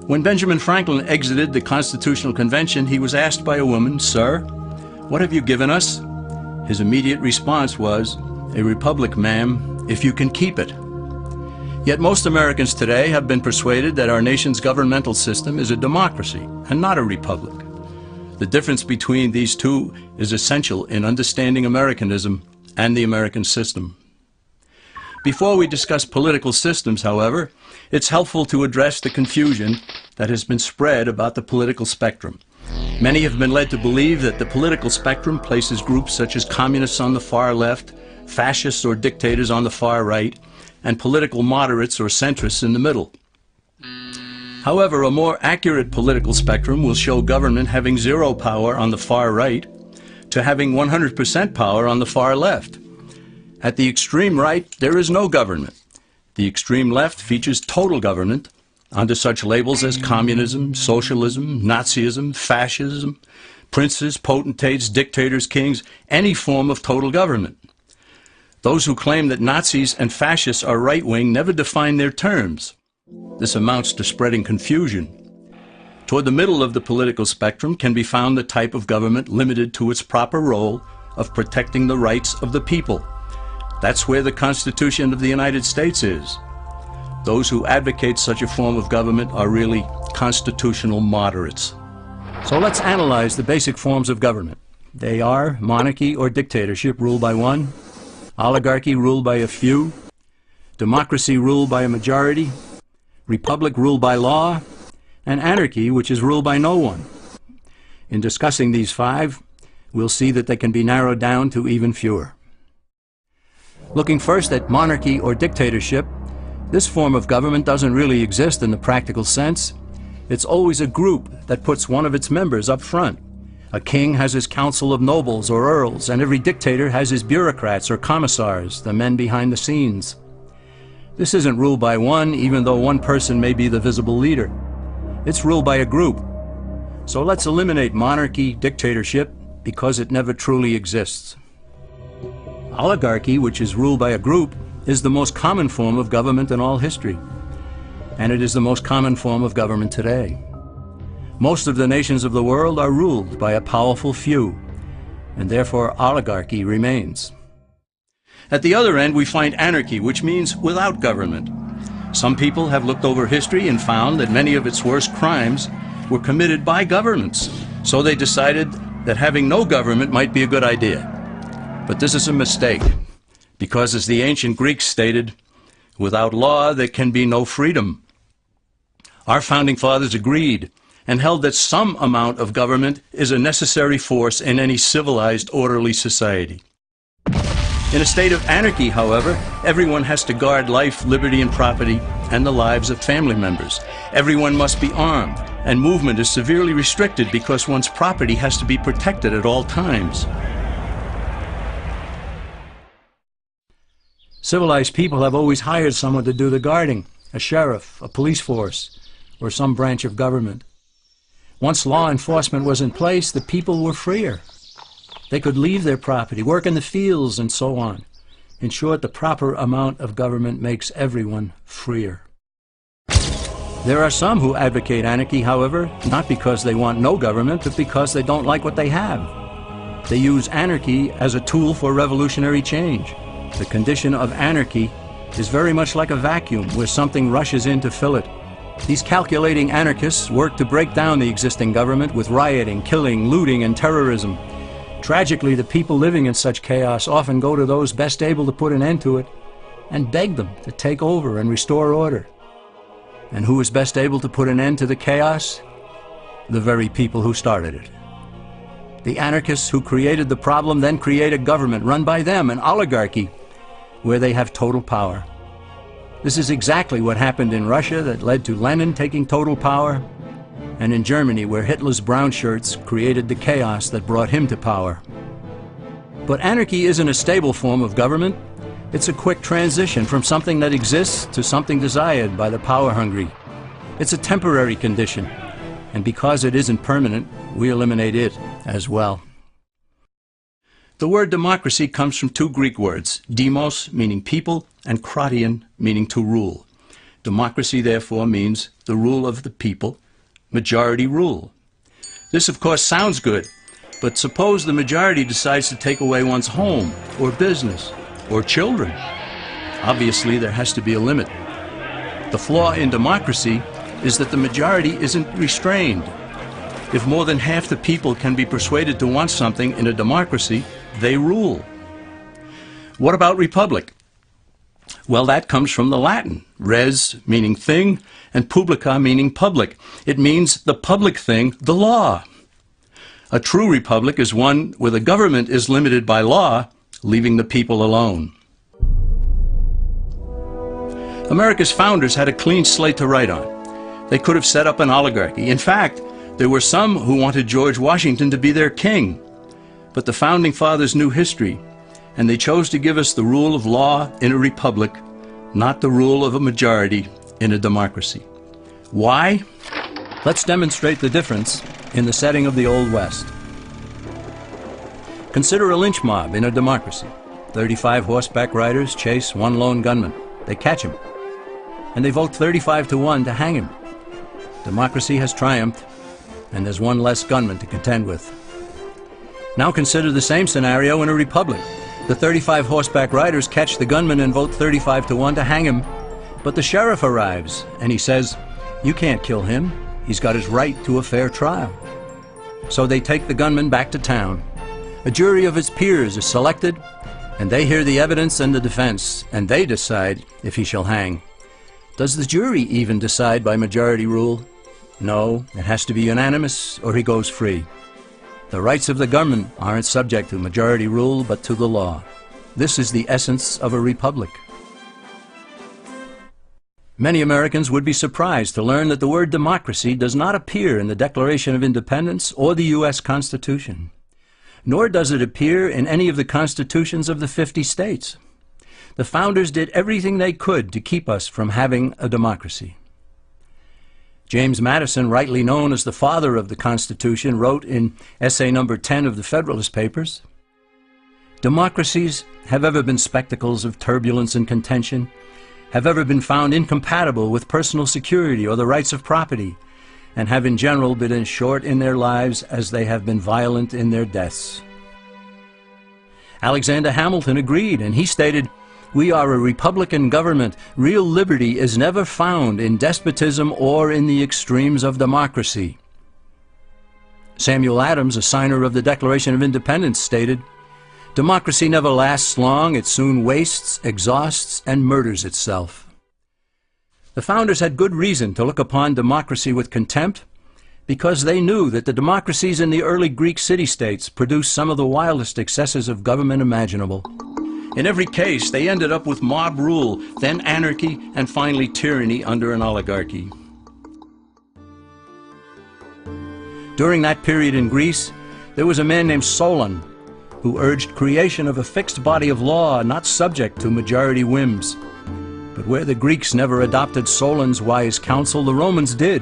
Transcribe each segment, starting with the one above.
When Benjamin Franklin exited the Constitutional Convention, he was asked by a woman, "Sir, what have you given us?" His immediate response was, "A republic, ma'am, if you can keep it." Yet most Americans today have been persuaded that our nation's governmental system is a democracy and not a republic. The difference between these two is essential in understanding Americanism and the American system. Before we discuss political systems, however, it's helpful to address the confusion that has been spread about the political spectrum. Many have been led to believe that the political spectrum places groups such as communists on the far left, fascists or dictators on the far right, and political moderates or centrists in the middle. However, a more accurate political spectrum will show government having zero power on the far right to having 100% power on the far left. At the extreme right, there is no government. The extreme left features total government under such labels as communism, socialism, Nazism, fascism, princes, potentates, dictators, kings, any form of total government. Those who claim that Nazis and fascists are right-wing never define their terms. This amounts to spreading confusion. Toward the middle of the political spectrum can be found the type of government limited to its proper role of protecting the rights of the people. That's where the Constitution of the United States is. Those who advocate such a form of government are really constitutional moderates. So let's analyze the basic forms of government. They are monarchy or dictatorship ruled by one, oligarchy ruled by a few, democracy ruled by a majority, republic ruled by law, and anarchy, which is ruled by no one. In discussing these five, we'll see that they can be narrowed down to even fewer. Looking first at monarchy or dictatorship, this form of government doesn't really exist in the practical sense. It's always a group that puts one of its members up front. A king has his council of nobles or earls, and every dictator has his bureaucrats or commissars, the men behind the scenes. This isn't ruled by one, even though one person may be the visible leader. It's ruled by a group. So let's eliminate monarchy, dictatorship, because it never truly exists. Oligarchy, which is ruled by a group, is the most common form of government in all history. And it is the most common form of government today. Most of the nations of the world are ruled by a powerful few, and therefore oligarchy remains. At the other end, we find anarchy, which means without government. Some people have looked over history and found that many of its worst crimes were committed by governments, so they decided that having no government might be a good idea. But this is a mistake, because as the ancient Greeks stated, without law there can be no freedom. Our founding fathers agreed and held that some amount of government is a necessary force in any civilized, orderly society. In a state of anarchy, however, everyone has to guard life, liberty, and property, and the lives of family members. Everyone must be armed, and movement is severely restricted because one's property has to be protected at all times. Civilized people have always hired someone to do the guarding, a sheriff, a police force, or some branch of government. Once law enforcement was in place, the people were freer. They could leave their property, work in the fields, and so on. In short, the proper amount of government makes everyone freer. There are some who advocate anarchy, however, not because they want no government, but because they don't like what they have. They use anarchy as a tool for revolutionary change. The condition of anarchy is very much like a vacuum where something rushes in to fill it. These calculating anarchists work to break down the existing government with rioting, killing, looting, and terrorism. Tragically, the people living in such chaos often go to those best able to put an end to it and beg them to take over and restore order. And who is best able to put an end to the chaos? The very people who started it. The anarchists who created the problem then create a government run by them, an oligarchy, where they have total power. This is exactly what happened in Russia that led to Lenin taking total power, and in Germany where Hitler's brown shirts created the chaos that brought him to power. But anarchy isn't a stable form of government. It's a quick transition from something that exists to something desired by the power-hungry. It's a temporary condition, and because it isn't permanent, we eliminate it as well. The word democracy comes from two Greek words, demos, meaning people, and kratein, meaning to rule. Democracy, therefore, means the rule of the people, majority rule. This, of course, sounds good, but suppose the majority decides to take away one's home, or business, or children. Obviously, there has to be a limit. The flaw in democracy is that the majority isn't restrained. If more than half the people can be persuaded to want something in a democracy, they rule. What about republic? Well, that comes from the Latin, res meaning thing, and publica meaning public. It means the public thing, the law. A true republic is one where the government is limited by law, leaving the people alone. America's founders had a clean slate to write on. They could have set up an oligarchy. In fact, there were some who wanted George Washington to be their king. But the Founding Fathers knew history, and they chose to give us the rule of law in a republic, not the rule of a majority in a democracy. Why? Let's demonstrate the difference in the setting of the Old West. Consider a lynch mob in a democracy. 35 horseback riders chase one lone gunman. They catch him, and they vote 35-1 to hang him. Democracy has triumphed, and there's one less gunman to contend with. Now consider the same scenario in a republic. The 35 horseback riders catch the gunman and vote 35-1 to hang him, but the sheriff arrives, and he says, "You can't kill him. He's got his right to a fair trial." So they take the gunman back to town. A jury of his peers is selected, and they hear the evidence and the defense, and they decide if he shall hang. Does the jury even decide by majority rule? No, it has to be unanimous or he goes free. The rights of the government aren't subject to majority rule but to the law. This is the essence of a republic. Many Americans would be surprised to learn that the word democracy does not appear in the Declaration of Independence or the U.S. Constitution, nor does it appear in any of the constitutions of the 50 states. The founders did everything they could to keep us from having a democracy. James Madison, rightly known as the father of the Constitution, wrote in essay number 10 of the Federalist Papers, "Democracies have ever been spectacles of turbulence and contention, have ever been found incompatible with personal security or the rights of property, and have in general been as short in their lives as they have been violent in their deaths." Alexander Hamilton agreed, and he stated, "We are a republican government. Real liberty is never found in despotism or in the extremes of democracy." Samuel Adams, a signer of the Declaration of Independence, stated, "Democracy never lasts long. It soon wastes, exhausts, and murders itself." The founders had good reason to look upon democracy with contempt, because they knew that the democracies in the early Greek city-states produced some of the wildest excesses of government imaginable. In every case, they ended up with mob rule, then anarchy, and finally tyranny under an oligarchy. During that period in Greece, there was a man named Solon, who urged creation of a fixed body of law not subject to majority whims. But where the Greeks never adopted Solon's wise counsel, the Romans did.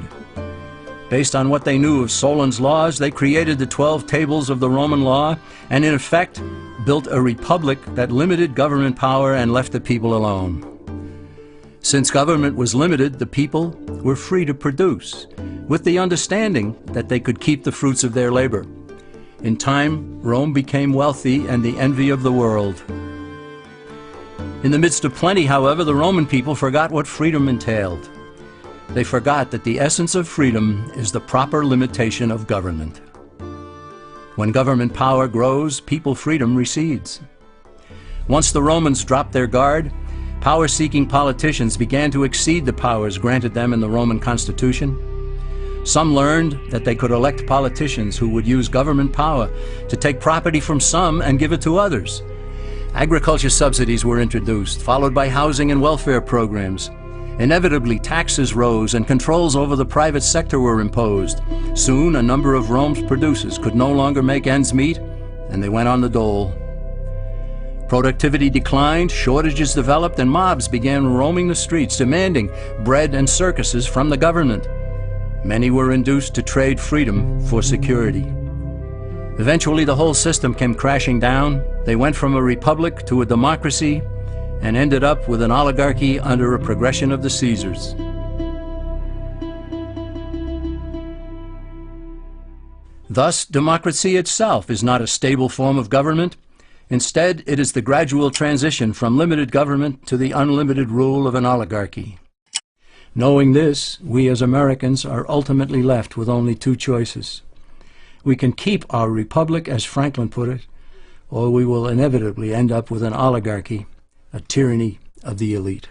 Based on what they knew of Solon's laws, they created the 12 tables of the Roman law, and in effect built a republic that limited government power and left the people alone. Since government was limited, the people were free to produce, with the understanding that they could keep the fruits of their labor. In time, Rome became wealthy and the envy of the world. In the midst of plenty, however, the Roman people forgot what freedom entailed. They forgot that the essence of freedom is the proper limitation of government. When government power grows, people freedom recedes. Once the Romans dropped their guard, power-seeking politicians began to exceed the powers granted them in the Roman Constitution. Some learned that they could elect politicians who would use government power to take property from some and give it to others. Agriculture subsidies were introduced, followed by housing and welfare programs. Inevitably, taxes rose and controls over the private sector were imposed. Soon, a number of Rome's producers could no longer make ends meet, and they went on the dole. Productivity declined, shortages developed, and mobs began roaming the streets, demanding bread and circuses from the government. Many were induced to trade freedom for security. Eventually, the whole system came crashing down. They went from a republic to a democracy, and ended up with an oligarchy under a progression of the Caesars. Thus, democracy itself is not a stable form of government. Instead, it is the gradual transition from limited government to the unlimited rule of an oligarchy. Knowing this, we as Americans are ultimately left with only two choices. We can keep our republic, as Franklin put it, or we will inevitably end up with an oligarchy, a tyranny of the elite.